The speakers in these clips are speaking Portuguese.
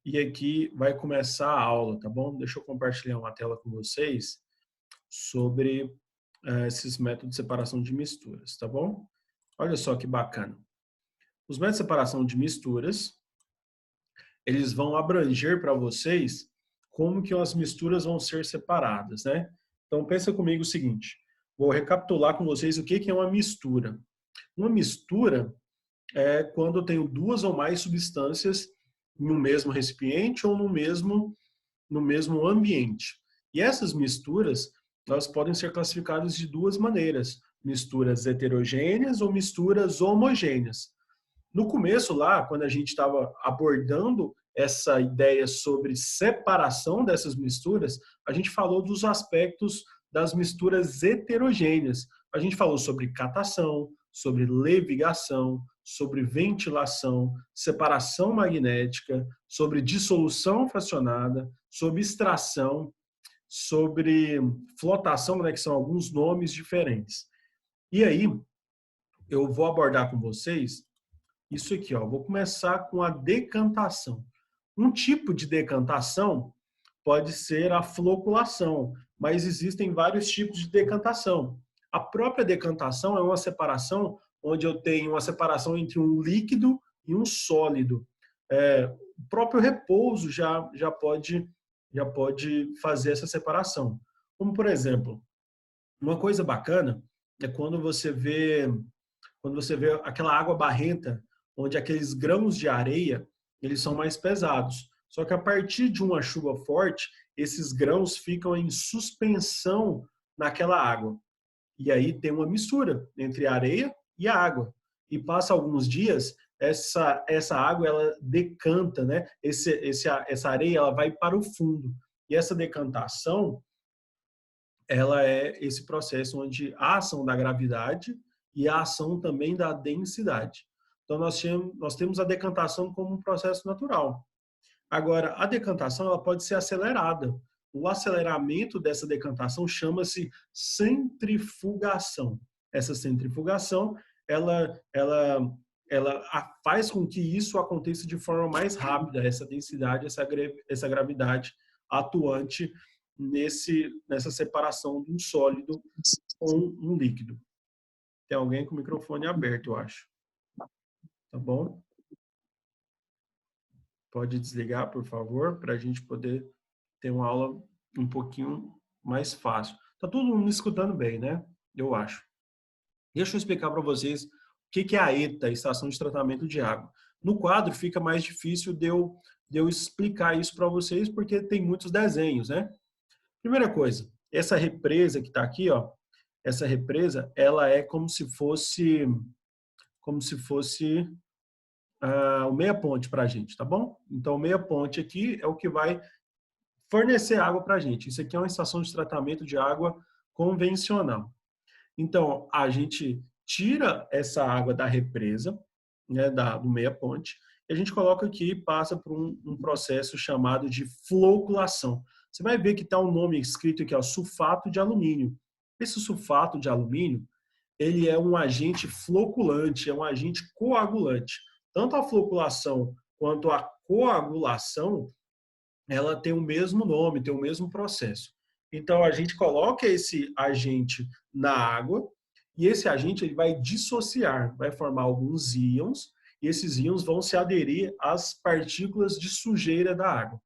e aqui vai começar a aula, tá bom? Deixa eu compartilhar uma tela com vocês sobre esses métodos de separação de misturas, tá bom? Olha só que bacana. Os métodos de separação de misturas, eles vão abranger para vocês como que as misturas vão ser separadas, né? Então pensa comigo o seguinte, vou recapitular com vocês o que é uma mistura. Uma mistura é quando eu tenho duas ou mais substâncias em um mesmo recipiente ou no mesmo ambiente. E essas misturas, elas podem ser classificadas de duas maneiras, misturas heterogêneas ou misturas homogêneas. No começo lá, quando a gente estava abordando essa ideia sobre separação dessas misturas, a gente falou dos aspectos das misturas heterogêneas. A gente falou sobre catação, sobre levigação, sobre ventilação, separação magnética, sobre dissolução fracionada, sobre extração, sobre flotação, né, que são alguns nomes diferentes. E aí, eu vou abordar com vocês isso aqui, ó. Vou começar com a decantação. Um tipo de decantação pode ser a floculação, mas existem vários tipos de decantação. A própria decantação é uma separação onde eu tenho uma separação entre um líquido e um sólido. O próprio repouso já pode fazer essa separação. Como, por exemplo, uma coisa bacana é quando você vê aquela água barrenta, onde aqueles grãos de areia, eles são mais pesados. Só que a partir de uma chuva forte, esses grãos ficam em suspensão naquela água. E aí tem uma mistura entre a areia e a água. E passa alguns dias, essa água ela decanta, né? Essa areia ela vai para o fundo. E essa decantação, ela é esse processo onde a ação da gravidade e a ação também da densidade. Então, nós temos a decantação como um processo natural. Agora, a decantação ela pode ser acelerada. O aceleramento dessa decantação chama-se centrifugação. Essa centrifugação, ela faz com que isso aconteça de forma mais rápida, essa densidade, essa gravidade atuante nessa separação de um sólido com um líquido. Tem alguém com o microfone aberto, eu acho. Tá bom? Pode desligar, por favor, para a gente poder ter uma aula um pouquinho mais fácil. Tá todo mundo me escutando bem, né? Eu acho. Deixa eu explicar para vocês o que é a ETA, Estação de Tratamento de Água. No quadro fica mais difícil de eu explicar isso para vocês, porque tem muitos desenhos, né? Primeira coisa, essa represa que está aqui, ó, essa represa, ela é como se fosse o meia ponte para a gente, tá bom? Então, o meia ponte aqui é o que vai fornecer água para a gente. Isso aqui é uma estação de tratamento de água convencional. Então, a gente tira essa água da represa, né, do meia ponte, e a gente coloca aqui e passa por um processo chamado de floculação. Você vai ver que está um nome escrito aqui, ó, sulfato de alumínio. Esse sulfato de alumínio, ele é um agente floculante, é um agente coagulante. Tanto a floculação quanto a coagulação, ela tem o mesmo nome, tem o mesmo processo. Então, a gente coloca esse agente na água e esse agente ele vai dissociar, vai formar alguns íons e esses íons vão se aderir às partículas de sujeira da água.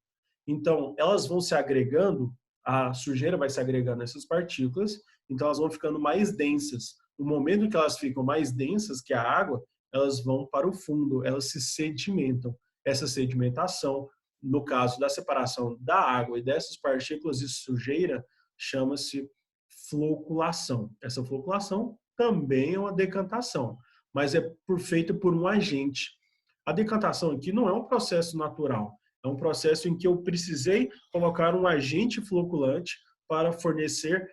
Então, elas vão se agregando, a sujeira vai se agregando nessas partículas, então elas vão ficando mais densas. No momento que elas ficam mais densas que a água, elas vão para o fundo, elas se sedimentam. Essa sedimentação, no caso da separação da água e dessas partículas de sujeira, chama-se floculação. Essa floculação também é uma decantação, mas é feita por um agente. A decantação aqui não é um processo natural, é um processo em que eu precisei colocar um agente floculante para fornecer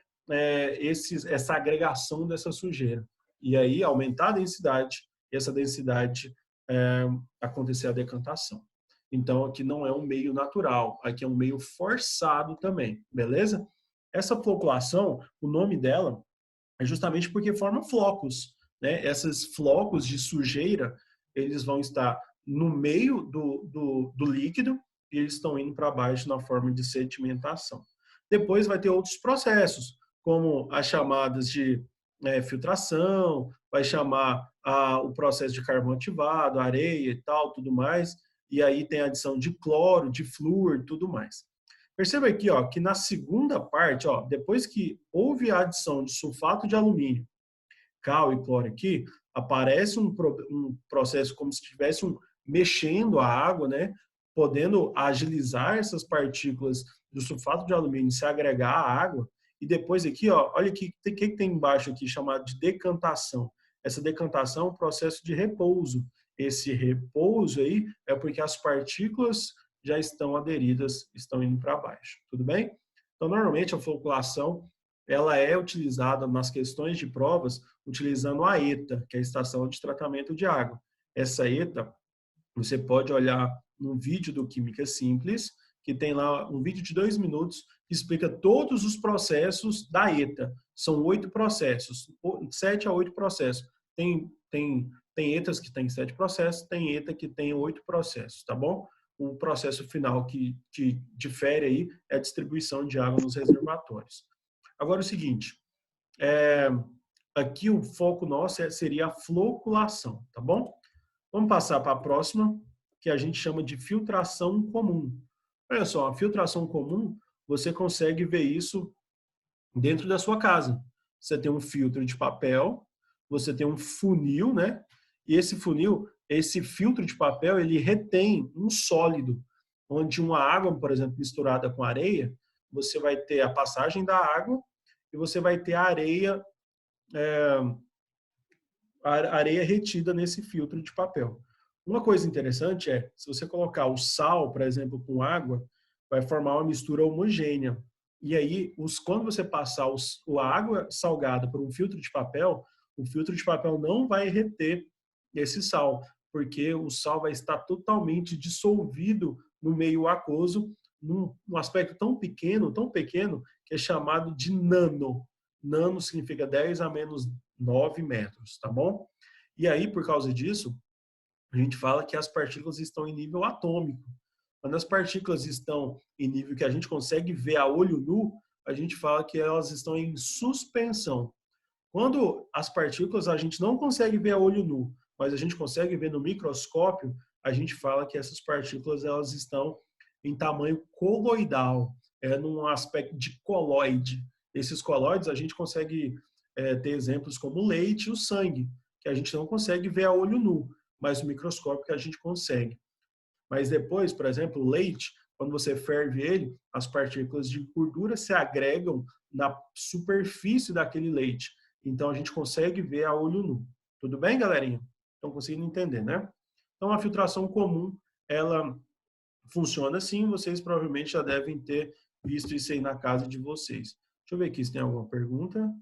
essa agregação dessa sujeira. E aí aumentar a densidade, e essa densidade acontecer a decantação. Então, aqui não é um meio natural, aqui é um meio forçado também, beleza? Essa floculação, o nome dela é justamente porque forma flocos, né? Esses flocos de sujeira, eles vão estar no meio do líquido e eles estão indo para baixo na forma de sedimentação. Depois vai ter outros processos, como as chamadas de filtração, vai chamar o processo de carvão ativado, areia e tal, tudo mais, e aí tem a adição de cloro, de flúor, tudo mais. Perceba aqui, ó, que na segunda parte, ó, depois que houve a adição de sulfato de alumínio, cal e cloro aqui, aparece um processo como se estivesse mexendo a água, né? Podendo agilizar essas partículas do sulfato de alumínio se agregar à água. E depois aqui, ó, olha o que tem embaixo aqui, chamado de decantação. Essa decantação é um processo de repouso. Esse repouso aí é porque as partículas já estão aderidas, estão indo para baixo. Tudo bem? Então, normalmente, a floculação ela é utilizada nas questões de provas utilizando a ETA, que é a Estação de Tratamento de Água. Essa ETA, você pode olhar no vídeo do Química Simples, que tem lá um vídeo de 2 minutos que explica todos os processos da ETA. São 8 processos, 7 a 8 processos. Tem ETAs que tem 7 processos, tem ETA que tem 8 processos, tá bom? O processo final que difere aí é a distribuição de água nos reservatórios. Agora, o seguinte, aqui o foco nosso seria a floculação, tá bom? Vamos passar para a próxima, que a gente chama de filtração comum. Olha só, a filtração comum, você consegue ver isso dentro da sua casa. Você tem um filtro de papel, você tem um funil, né? E esse funil, esse filtro de papel, ele retém um sólido, onde uma água, por exemplo, misturada com areia, você vai ter a passagem da água e você vai ter a areia retida nesse filtro de papel. Uma coisa interessante é, se você colocar o sal, por exemplo, com água, vai formar uma mistura homogênea. E aí, quando você passar a água salgada por um filtro de papel, o filtro de papel não vai reter esse sal, porque o sal vai estar totalmente dissolvido no meio aquoso, num aspecto tão pequeno, que é chamado de nano. Nano significa 10 a menos 9 metros, tá bom? E aí, por causa disso, a gente fala que as partículas estão em nível atômico. Quando as partículas estão em nível que a gente consegue ver a olho nu, a gente fala que elas estão em suspensão. Quando as partículas a gente não consegue ver a olho nu, mas a gente consegue ver no microscópio, a gente fala que essas partículas elas estão em tamanho coloidal, num aspecto de coloide. Esses colóides a gente consegue ter exemplos como o leite e o sangue, que a gente não consegue ver a olho nu, mas no microscópio que a gente consegue. Mas depois, por exemplo, o leite, quando você ferve ele, as partículas de gordura se agregam na superfície daquele leite. Então, a gente consegue ver a olho nu. Tudo bem, galerinha? Estão conseguindo entender, né? Então, a filtração comum, ela funciona assim. Vocês provavelmente já devem ter visto isso aí na casa de vocês. Deixa eu ver aqui se tem alguma pergunta.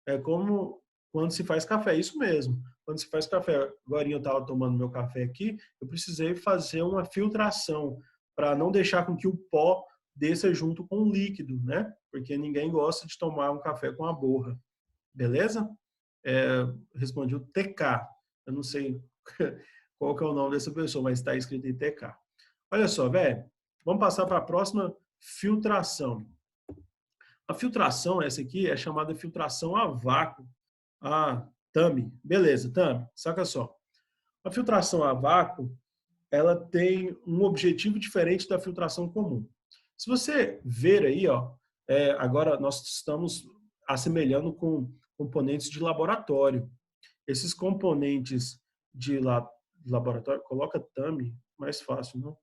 É como quando se faz café, isso mesmo. Quando se faz café, agora eu estava tomando meu café aqui, eu precisei fazer uma filtração para não deixar com que o pó desça junto com o líquido, né? Porque ninguém gosta de tomar um café com a borra. Beleza? Respondi o TK. Eu não sei qual que é o nome dessa pessoa, mas está escrito em TK. Olha só, velho. Vamos passar para a próxima filtração. A filtração, essa aqui, é chamada filtração a vácuo. Tami. Beleza, Tami. Saca só. A filtração a vácuo, ela tem um objetivo diferente da filtração comum. Se você ver aí, ó, agora nós estamos assemelhando com componentes de laboratório. Esses componentes de laboratório, coloca Tami, mais fácil, não?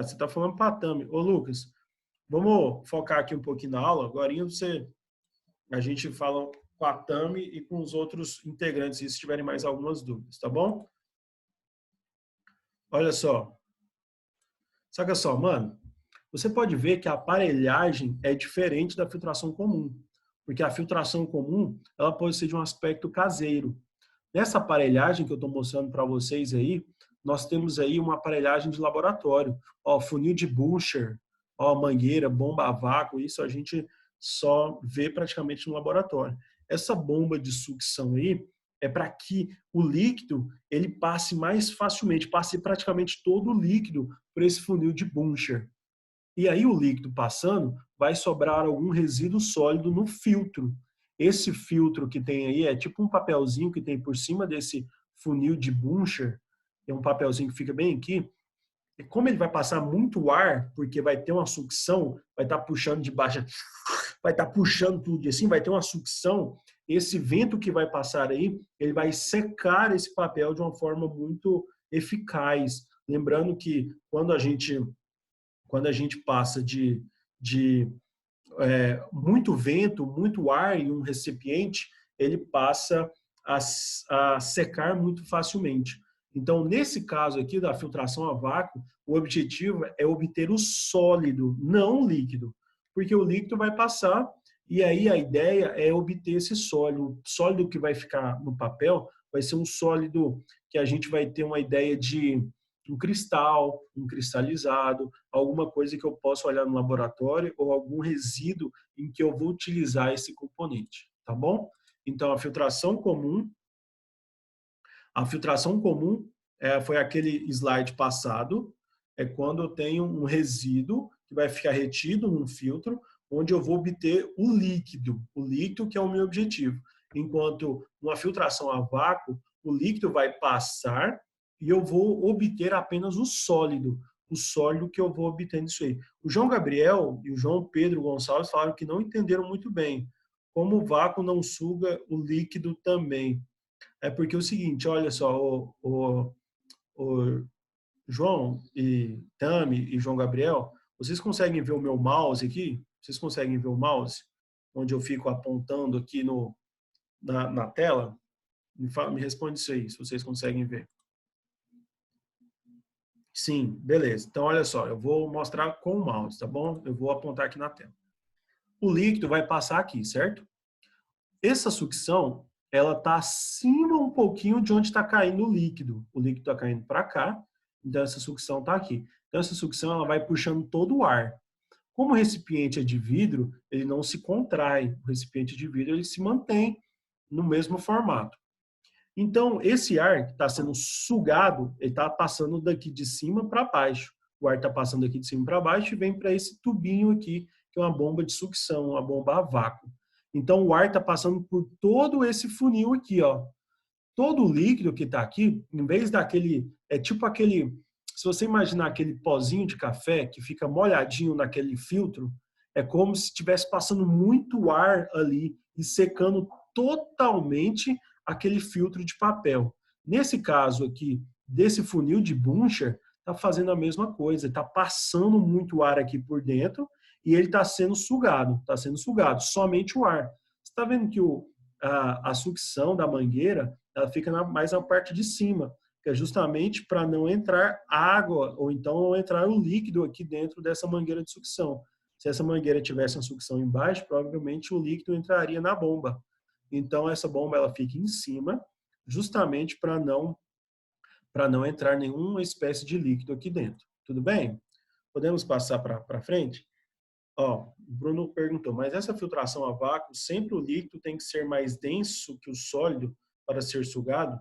Você está falando para Tami. Ô, Lucas, vamos focar aqui um pouquinho na aula. Agora a gente fala com a Tami e com os outros integrantes, se tiverem mais algumas dúvidas, tá bom? Olha só. Saca só, mano. Você pode ver que a aparelhagem é diferente da filtração comum. Porque a filtração comum, ela pode ser de um aspecto caseiro. Nessa aparelhagem que eu estou mostrando para vocês aí, nós temos aí uma aparelhagem de laboratório. Ó, funil de Bucher, ó, mangueira, bomba a vácuo, isso a gente só vê praticamente no laboratório. Essa bomba de sucção aí, é para que o líquido ele passe mais facilmente, passe praticamente todo o líquido por esse funil de Buncher. E aí o líquido passando, vai sobrar algum resíduo sólido no filtro. Esse filtro que tem aí é tipo um papelzinho que tem por cima desse funil de Buncher, é um papelzinho que fica bem aqui. E como ele vai passar muito ar, porque vai ter uma sucção, vai estar puxando de baixo, vai estar puxando tudo assim, vai ter uma sucção, esse vento que vai passar aí, ele vai secar esse papel de uma forma muito eficaz. Lembrando que quando a gente passa de muito vento, muito ar em um recipiente, ele passa a secar muito facilmente. Então, nesse caso aqui da filtração a vácuo, o objetivo é obter o sólido, não o líquido, porque o líquido vai passar e aí a ideia é obter esse sólido. O sólido que vai ficar no papel vai ser um sólido que a gente vai ter uma ideia de um cristal, um cristalizado, alguma coisa que eu possa olhar no laboratório ou algum resíduo em que eu vou utilizar esse componente, tá bom? Então, a filtração comum foi aquele slide passado, é quando eu tenho um resíduo que vai ficar retido num filtro, onde eu vou obter o líquido que é o meu objetivo. Enquanto numa filtração a vácuo, o líquido vai passar e eu vou obter apenas o sólido que eu vou obter nisso aí. O João Gabriel e o João Pedro Gonçalves falaram que não entenderam muito bem como o vácuo não suga o líquido também. É porque é o seguinte, olha só, o João e Tami e João Gabriel, vocês conseguem ver o meu mouse aqui? Vocês conseguem ver o mouse? Onde eu fico apontando aqui na tela? Me responde isso aí, se vocês conseguem ver. Sim, beleza. Então, olha só, eu vou mostrar com o mouse, tá bom? Eu vou apontar aqui na tela. O líquido vai passar aqui, certo? Essa sucção, ela está acima um pouquinho de onde está caindo o líquido. O líquido está caindo para cá, então essa sucção está aqui. Então essa sucção ela vai puxando todo o ar. Como o recipiente é de vidro, ele não se contrai. O recipiente de vidro ele se mantém no mesmo formato. Então esse ar que está sendo sugado, ele está passando daqui de cima para baixo. O ar está passando daqui de cima para baixo e vem para esse tubinho aqui, que é uma bomba de sucção, uma bomba a vácuo. Então, o ar está passando por todo esse funil aqui, ó. Todo o líquido que está aqui, em vez daquele, é tipo aquele, se você imaginar aquele pozinho de café que fica molhadinho naquele filtro, é como se estivesse passando muito ar ali e secando totalmente aquele filtro de papel. Nesse caso aqui, desse funil de Buncher, está fazendo a mesma coisa, está passando muito ar aqui por dentro e ele está sendo sugado, somente o ar. Você está vendo que a sucção da mangueira ela fica mais na parte de cima, que é justamente para não entrar água ou então não entrar o líquido aqui dentro dessa mangueira de sucção. Se essa mangueira tivesse uma sucção embaixo, provavelmente o líquido entraria na bomba. Então essa bomba ela fica em cima, justamente para não entrar nenhuma espécie de líquido aqui dentro. Tudo bem? Podemos passar para frente? Ó, o Bruno perguntou, mas essa filtração a vácuo, sempre o líquido tem que ser mais denso que o sólido para ser sugado?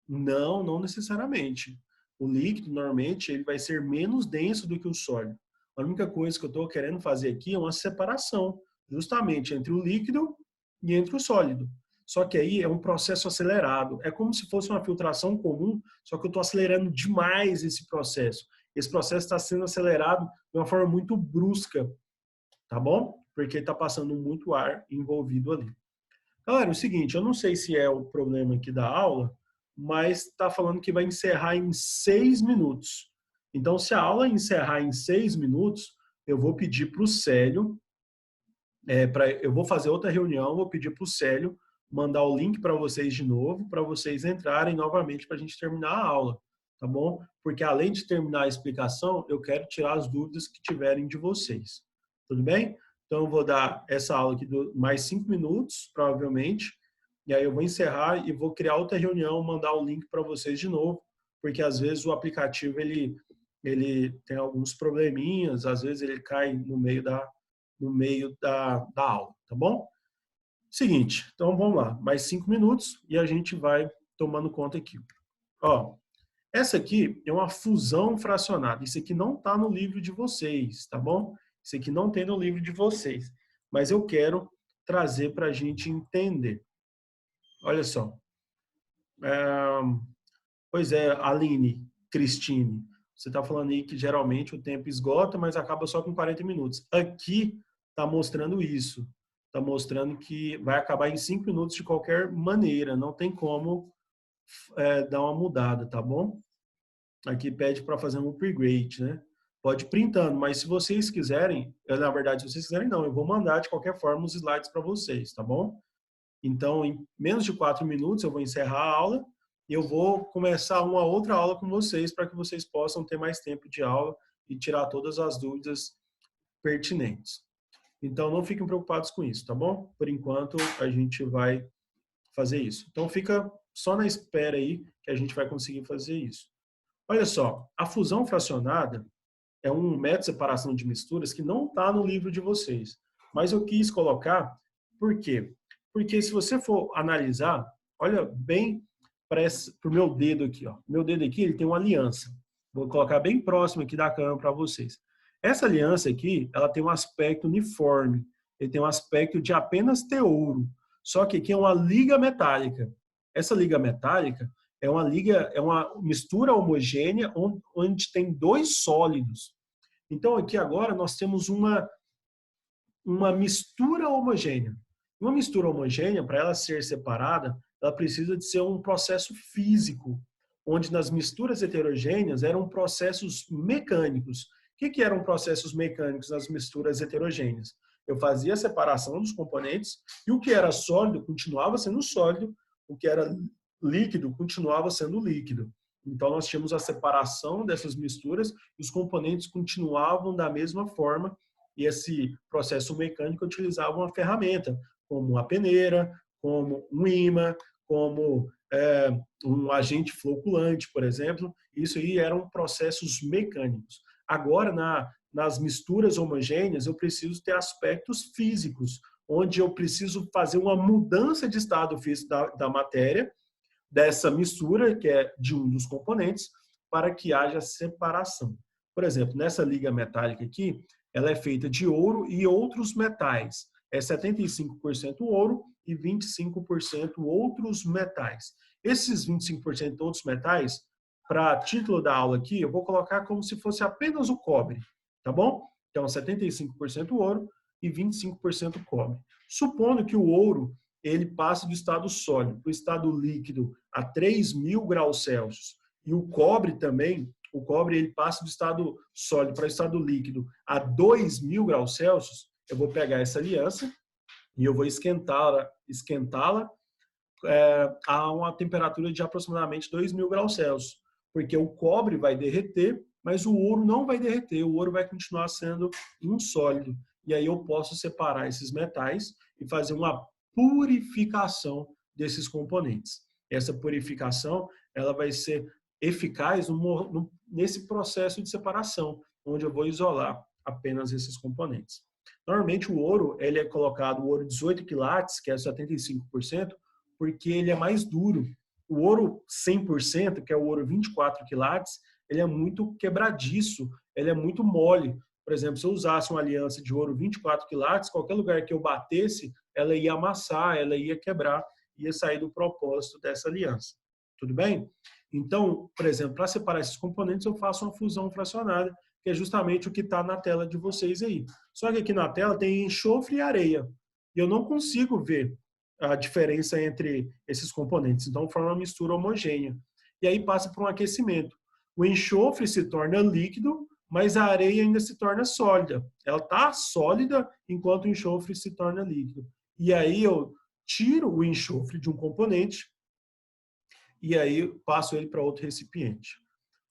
Não, não necessariamente. O líquido, normalmente, ele vai ser menos denso do que o sólido. A única coisa que eu estou querendo fazer aqui é uma separação, justamente entre o líquido e entre o sólido. Só que aí é um processo acelerado. É como se fosse uma filtração comum, só que eu estou acelerando demais esse processo. Esse processo está sendo acelerado de uma forma muito brusca, tá bom? Porque está passando muito ar envolvido ali. Galera, é o seguinte, eu não sei se é o problema aqui da aula, mas está falando que vai encerrar em 6 minutos. Então, se a aula encerrar em 6 minutos, eu vou pedir para o Célio, eu vou fazer outra reunião, vou pedir para o Célio mandar o link para vocês de novo, para vocês entrarem novamente para a gente terminar a aula, tá bom? Porque além de terminar a explicação, eu quero tirar as dúvidas que tiverem de vocês. Tudo bem? Então, eu vou dar essa aula aqui mais 5 minutos, provavelmente, e aí eu vou encerrar e vou criar outra reunião, mandar o link para vocês de novo, porque às vezes o aplicativo ele tem alguns probleminhas, às vezes ele cai no meio da aula, tá bom? Seguinte, então vamos lá, mais 5 minutos e a gente vai tomando conta aqui. Ó, essa aqui é uma fusão fracionada. Isso aqui não está no livro de vocês, tá bom? Isso aqui não tem no livro de vocês. Mas eu quero trazer para a gente entender. Olha só. Pois é, Aline, Cristine, você está falando aí que geralmente o tempo esgota, mas acaba só com 40 minutos. Aqui está mostrando isso. Está mostrando que vai acabar em 5 minutos de qualquer maneira. Não tem como dar uma mudada, tá bom? Aqui pede para fazer um upgrade, né? Pode ir printando, mas se vocês quiserem, na verdade, se vocês quiserem não, eu vou mandar de qualquer forma os slides para vocês, tá bom? Então, em menos de 4 minutos eu vou encerrar a aula e eu vou começar uma outra aula com vocês para que vocês possam ter mais tempo de aula e tirar todas as dúvidas pertinentes. Então, não fiquem preocupados com isso, tá bom? Por enquanto, a gente vai fazer isso. Então, fica só na espera aí que a gente vai conseguir fazer isso. Olha só, a fusão fracionada é um método de separação de misturas que não está no livro de vocês. Mas eu quis colocar, por quê? Porque se você for analisar, olha bem para o meu dedo aqui. Ó. Meu dedo aqui ele tem uma aliança. Vou colocar bem próximo aqui da câmera para vocês. Essa aliança aqui, ela tem um aspecto uniforme. Ele tem um aspecto de apenas ter ouro. Só que aqui é uma liga metálica. Essa liga metálica é uma mistura homogênea onde tem dois sólidos. Então, aqui agora nós temos uma mistura homogênea. Uma mistura homogênea, para ela ser separada, ela precisa de ser um processo físico, onde nas misturas heterogêneas eram processos mecânicos. O que eram processos mecânicos nas misturas heterogêneas? Eu fazia a separação dos componentes e o que era sólido continuava sendo sólido, o que era líquido continuava sendo líquido. Então, nós tínhamos a separação dessas misturas e os componentes continuavam da mesma forma e esse processo mecânico utilizava uma ferramenta, como uma peneira, como um ímã, como um agente floculante, por exemplo. Isso aí eram processos mecânicos. Agora, nas misturas homogêneas, eu preciso ter aspectos físicos, onde eu preciso fazer uma mudança de estado físico da matéria, dessa mistura, que é de um dos componentes, para que haja separação. Por exemplo, nessa liga metálica aqui, ela é feita de ouro e outros metais. É 75% ouro e 25% outros metais. Esses 25% outros metais, para título da aula aqui, eu vou colocar como se fosse apenas o cobre, tá bom? Então, 75% ouro e 25% cobre. Supondo que o ouro ele passa do estado sólido para o estado líquido a 3.000 graus Celsius e o cobre também, o cobre ele passa do estado sólido para o estado líquido a 2.000 graus Celsius, eu vou pegar essa aliança e eu vou esquentá-la a uma temperatura de aproximadamente 2.000 graus Celsius, porque o cobre vai derreter, mas o ouro não vai derreter, o ouro vai continuar sendo um sólido. E aí eu posso separar esses metais e fazer uma purificação desses componentes. Essa purificação ela vai ser eficaz nesse processo de separação, onde eu vou isolar apenas esses componentes. Normalmente o ouro ele é colocado, o ouro 18 quilates, que é 75%, porque ele é mais duro. O ouro 100%, que é o ouro 24 quilates, ele é muito quebradiço, ele é muito mole. Por exemplo, se eu usasse uma aliança de ouro 24 quilates, qualquer lugar que eu batesse, ela ia amassar, ela ia quebrar, ia sair do propósito dessa aliança. Tudo bem? Então, por exemplo, para separar esses componentes, eu faço uma fusão fracionada, que é justamente o que está na tela de vocês aí. Só que aqui na tela tem enxofre e areia. E eu não consigo ver a diferença entre esses componentes. Então, forma uma mistura homogênea. E aí passa por um aquecimento. O enxofre se torna líquido, mas a areia ainda se torna sólida. Ela está sólida enquanto o enxofre se torna líquido. E aí eu tiro o enxofre de um componente e aí passo ele para outro recipiente.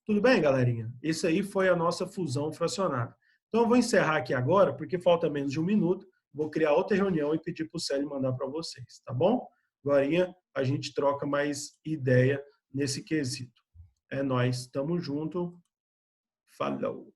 Tudo bem, galerinha? Esse aí foi a nossa fusão fracionada. Então, eu vou encerrar aqui agora, porque falta menos de 1 minuto. Vou criar outra reunião e pedir para o Célio mandar para vocês, tá bom? Agora a gente troca mais ideia nesse quesito. É nóis, tamo junto. Falou!